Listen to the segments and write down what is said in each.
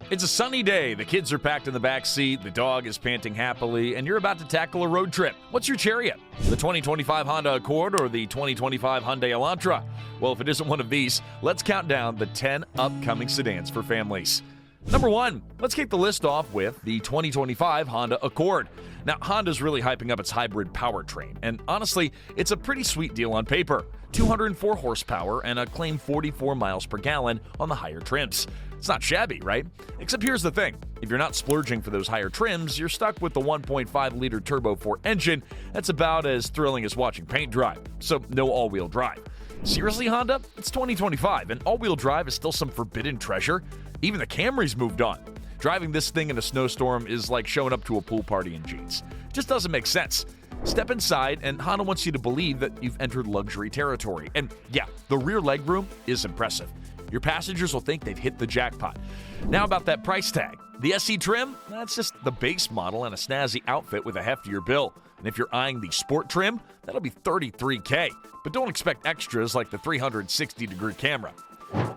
It's a sunny day, the kids are packed in the back seat, the dog is panting happily, and you're about to tackle a road trip. What's your chariot? The 2025 Honda Accord or the 2025 Hyundai Elantra? Well, if it isn't one of these, let's count down the 10 upcoming sedans for families. Number 1, let's kick the list off with the 2025 Honda Accord. Now, Honda's really hyping up its hybrid powertrain, and honestly, it's a pretty sweet deal on paper. 204 horsepower and a claimed 44 miles per gallon on the higher trims. It's not shabby, right? Except here's the thing. If you're not splurging for those higher trims, you're stuck with the 1.5-liter Turbo 4 engine that's about as thrilling as watching paint dry. So no all-wheel drive. Seriously, Honda? It's 2025, and all-wheel drive is still some forbidden treasure. Even the Camry's moved on. Driving this thing in a snowstorm is like showing up to a pool party in jeans. Just doesn't make sense. Step inside, and Honda wants you to believe that you've entered luxury territory. And yeah, the rear legroom is impressive. Your passengers will think they've hit the jackpot. Now about that price tag. The SE trim, that's just the base model and a snazzy outfit with a heftier bill. And if you're eyeing the sport trim, that'll be $33K. But don't expect extras like the 360-degree camera.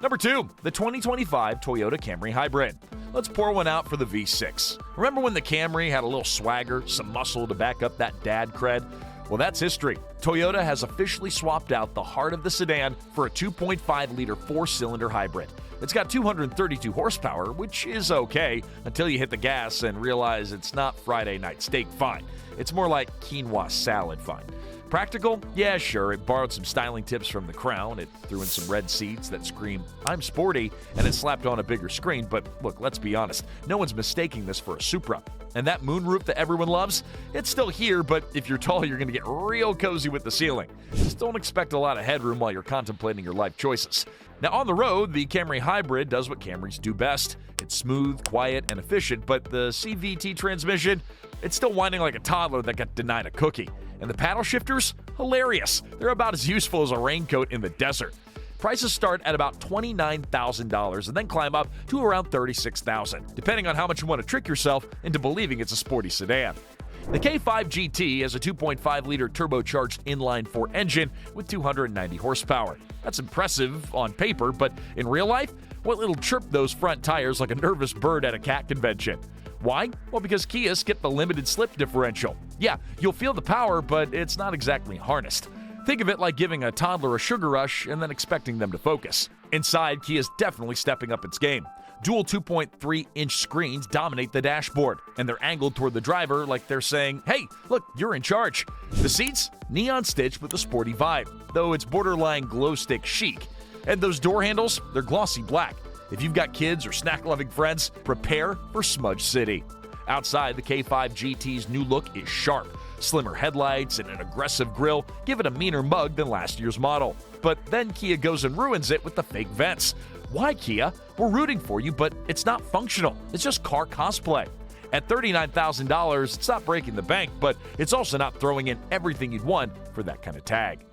Number 2, the 2025 Toyota Camry Hybrid. Let's pour one out for the V6. Remember when the Camry had a little swagger, some muscle to back up that dad cred? Well, that's history. Toyota has officially swapped out the heart of the sedan for a 2.5-liter 4-cylinder hybrid. It's got 232 horsepower, which is okay until you hit the gas and realize it's not Friday night steak fine. It's more like quinoa salad fine. Practical? Yeah, sure. It borrowed some styling tips from the Crown. It threw in some red seats that scream, "I'm sporty," and it slapped on a bigger screen. But look, let's be honest. No one's mistaking this for a Supra. And that moonroof that everyone loves? It's still here, but if you're tall, you're going to get real cozy with the ceiling. Just don't expect a lot of headroom while you're contemplating your life choices. Now, on the road, the Camry Hybrid does what Camrys do best. It's smooth, quiet, and efficient, but the CVT transmission, it's still whining like a toddler that got denied a cookie. And the paddle shifters? Hilarious. They're about as useful as a raincoat in the desert. Prices start at about $29,000 and then climb up to around $36,000, depending on how much you want to trick yourself into believing it's a sporty sedan. The K5 GT has a 2.5-liter turbocharged inline-4 engine with 290 horsepower. That's impressive on paper, but in real life, well, it'll chirp those front tires like a nervous bird at a cat convention. Why? Well, because Kia skipped the limited slip differential. Yeah, you'll feel the power, but it's not exactly harnessed. Think of it like giving a toddler a sugar rush and then expecting them to focus. Inside, Kia's definitely stepping up its game. Dual 2.3-inch screens dominate the dashboard, and they're angled toward the driver like they're saying, "Hey, look, you're in charge." The seats? Neon stitched with a sporty vibe, though it's borderline glow stick chic. And those door handles? They're glossy black. If you've got kids or snack-loving friends, prepare for Smudge City. Outside, the K5 GT's new look is sharp. Slimmer headlights and an aggressive grille give it a meaner mug than last year's model. But then Kia goes and ruins it with the fake vents. Why, Kia? We're rooting for you, but it's not functional. It's just car cosplay. At $39,000, it's not breaking the bank, but it's also not throwing in everything you'd want for that kind of tag.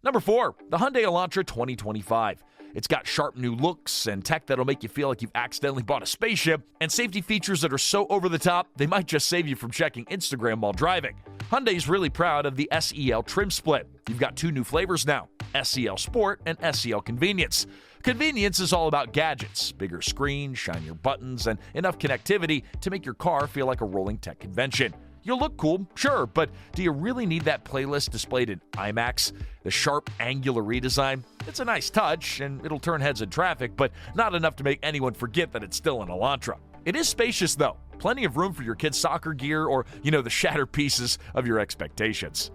Number 4, the Hyundai Elantra 2025. It's got sharp new looks and tech that'll make you feel like you've accidentally bought a spaceship, and safety features that are so over the top, they might just save you from checking Instagram while driving. Hyundai's really proud of the SEL trim split. You've got 2 new flavors now, SEL Sport and SEL Convenience. Convenience is all about gadgets, bigger screen, shinier buttons, and enough connectivity to make your car feel like a rolling tech convention. You'll look cool, sure, but do you really need that playlist displayed in IMAX? The sharp, angular redesign? It's a nice touch, and it'll turn heads in traffic, but not enough to make anyone forget that it's still an Elantra. It is spacious, though. Plenty of room for your kids' soccer gear or, the shattered pieces of your expectations.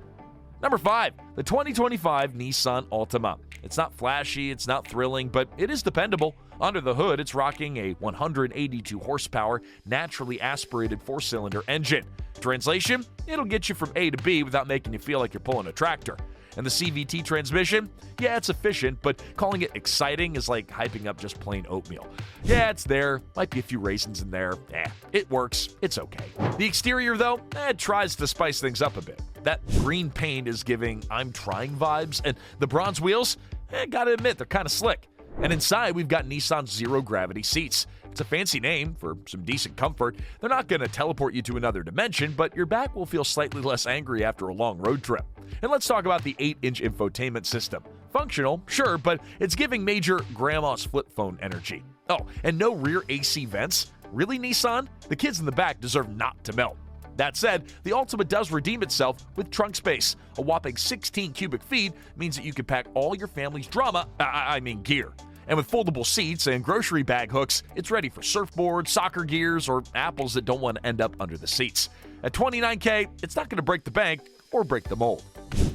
Number 5, the 2025 Nissan Altima. It's not flashy, it's not thrilling, but it is dependable. Under the hood, it's rocking a 182 horsepower, naturally aspirated 4-cylinder engine. Translation? It'll get you from A to B without making you feel like you're pulling a tractor. And the CVT transmission? Yeah, it's efficient, but calling it exciting is like hyping up just plain oatmeal. Yeah, it's there. Might be a few raisins in there. It works. It's okay. The exterior, though, it tries to spice things up a bit. That green paint is giving "I'm trying" vibes, and the bronze wheels, gotta admit, they're kind of slick. And inside, we've got Nissan's zero-gravity seats. It's a fancy name for some decent comfort. They're not going to teleport you to another dimension, but your back will feel slightly less angry after a long road trip. And let's talk about the 8-inch infotainment system. Functional, sure, but it's giving major grandma's flip phone energy. Oh, and no rear AC vents? Really, Nissan? The kids in the back deserve not to melt. That said, the Altima does redeem itself with trunk space. A whopping 16 cubic feet means that you can pack all your family's gear. And with foldable seats and grocery bag hooks, it's ready for surfboards, soccer gears, or apples that don't want to end up under the seats. At $29K, it's not going to break the bank or break the mold.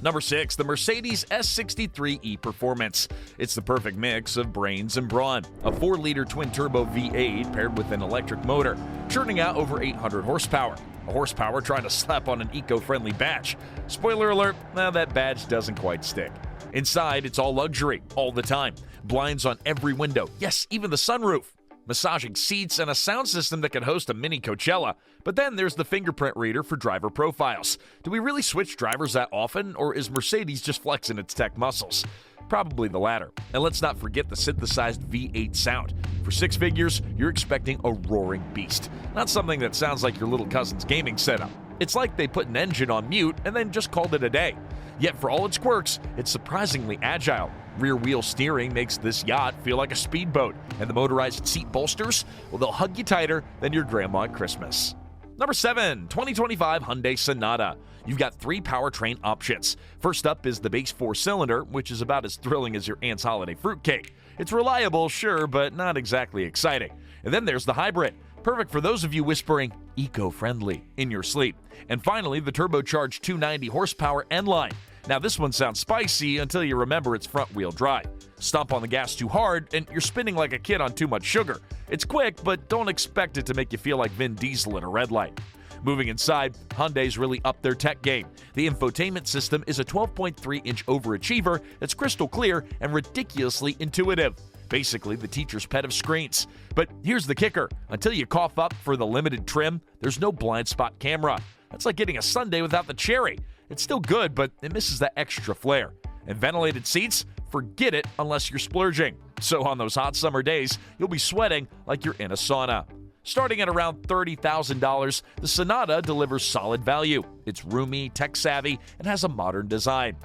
Number 6, the Mercedes S63 Performance. It's the perfect mix of brains and brawn. A 4-liter twin-turbo V8 paired with an electric motor, churning out over 800 horsepower. A horsepower trying to slap on an eco-friendly badge. Spoiler alert, that badge doesn't quite stick. Inside, it's all luxury, all the time. Blinds on every window, yes, even the sunroof. Massaging seats and a sound system that can host a mini Coachella. But then there's the fingerprint reader for driver profiles. Do we really switch drivers that often, or is Mercedes just flexing its tech muscles? Probably the latter. And let's not forget the synthesized V8 sound. For 6 figures, you're expecting a roaring beast. Not something that sounds like your little cousin's gaming setup. It's like they put an engine on mute and then just called it a day. Yet for all its quirks, it's surprisingly agile. Rear-wheel steering makes this yacht feel like a speedboat, and the motorized seat bolsters, well, they'll hug you tighter than your grandma at Christmas. Number 7, 2025 Hyundai Sonata. You've got 3 powertrain options. First up is the base 4-cylinder, which is about as thrilling as your aunt's holiday fruitcake. It's reliable, sure, but not exactly exciting. And then there's the hybrid, perfect for those of you whispering eco-friendly in your sleep. And finally, the turbocharged 290 horsepower N-Line. Now this one sounds spicy until you remember it's front-wheel drive. Stomp on the gas too hard and you're spinning like a kid on too much sugar. It's quick, but don't expect it to make you feel like Vin Diesel at a red light. Moving inside, Hyundai's really upped their tech game. The infotainment system is a 12.3-inch overachiever that's crystal clear and ridiculously intuitive. Basically, the teacher's pet of screens. But here's the kicker. Until you cough up for the limited trim, there's no blind spot camera. That's like getting a sundae without the cherry. It's still good, but it misses that extra flair. And ventilated seats? Forget it unless you're splurging. So on those hot summer days, you'll be sweating like you're in a sauna. Starting at around $30,000, the Sonata delivers solid value. It's roomy, tech-savvy, and has a modern design.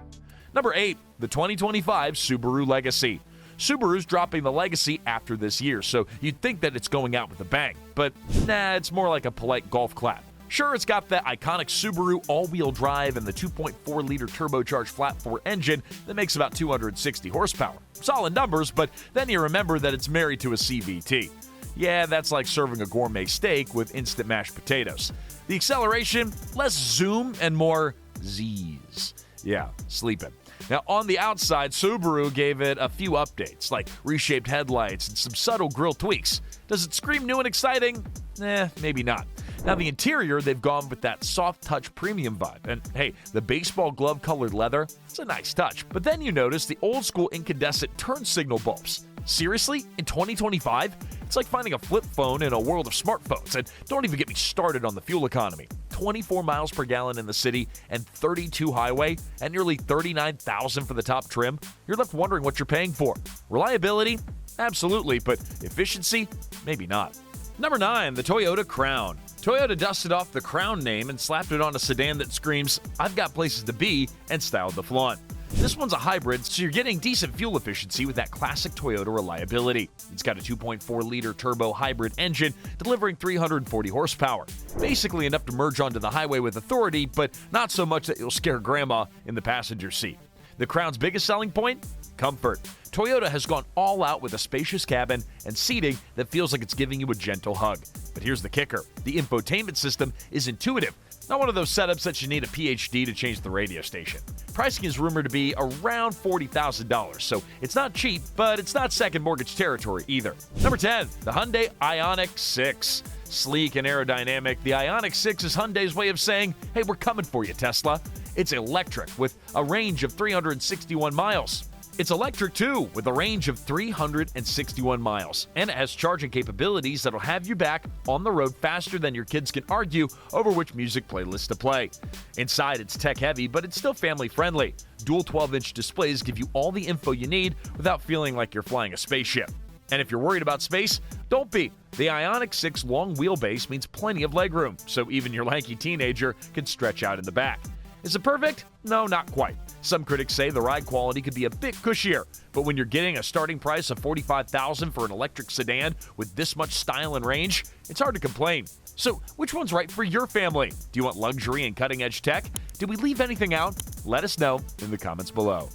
Number 8, the 2025 Subaru Legacy. Subaru's dropping the Legacy after this year, so you'd think that it's going out with a bang. But nah, it's more like a polite golf clap. Sure, it's got that iconic Subaru all-wheel drive and the 2.4-liter turbocharged flat-4 engine that makes about 260 horsepower. Solid numbers, but then you remember that it's married to a CVT. Yeah, that's like serving a gourmet steak with instant mashed potatoes. The acceleration, less zoom and more Z's. Yeah, sleeping. Now, on the outside, Subaru gave it a few updates, like reshaped headlights and some subtle grille tweaks. Does it scream new and exciting? Maybe not. Now, the interior, they've gone with that soft-touch premium vibe. And hey, the baseball glove-colored leather, it's a nice touch. But then you notice the old-school incandescent turn signal bulbs. Seriously? In 2025? It's like finding a flip phone in a world of smartphones. And don't even get me started on the fuel economy. 24 miles per gallon in the city and 32 highway and nearly $39,000 for the top trim. You're left wondering what you're paying for. Reliability? Absolutely, but efficiency? Maybe not. Number 9, the Toyota Crown. Toyota dusted off the Crown name and slapped it on a sedan that screams, "I've got places to be," and styled the flaunt. This one's a hybrid, so you're getting decent fuel efficiency with that classic Toyota reliability. It's got a 2.4-liter turbo hybrid engine delivering 340 horsepower. Basically enough to merge onto the highway with authority, but not so much that you'll scare grandma in the passenger seat. The Crown's biggest selling point? Comfort. Toyota has gone all out with a spacious cabin and seating that feels like it's giving you a gentle hug. But here's the kicker. The infotainment system is intuitive. Not one of those setups that you need a PhD to change the radio station. Pricing is rumored to be around $40,000, so it's not cheap, but it's not second mortgage territory either. Number 10, the Hyundai Ioniq 6. Sleek and aerodynamic, the Ioniq 6 is Hyundai's way of saying, hey, we're coming for you, Tesla. It's electric with a range of 361 miles. It's electric too, with a range of 361 miles, and it has charging capabilities that'll have you back on the road faster than your kids can argue over which music playlist to play. Inside, it's tech-heavy, but it's still family-friendly. Dual 12-inch displays give you all the info you need without feeling like you're flying a spaceship. And if you're worried about space, don't be. The Ioniq 6 long wheelbase means plenty of legroom, so even your lanky teenager can stretch out in the back. Is it perfect? No, not quite. Some critics say the ride quality could be a bit cushier, but when you're getting a starting price of $45,000 for an electric sedan with this much style and range, it's hard to complain. So, which one's right for your family? Do you want luxury and cutting-edge tech? Did we leave anything out? Let us know in the comments below.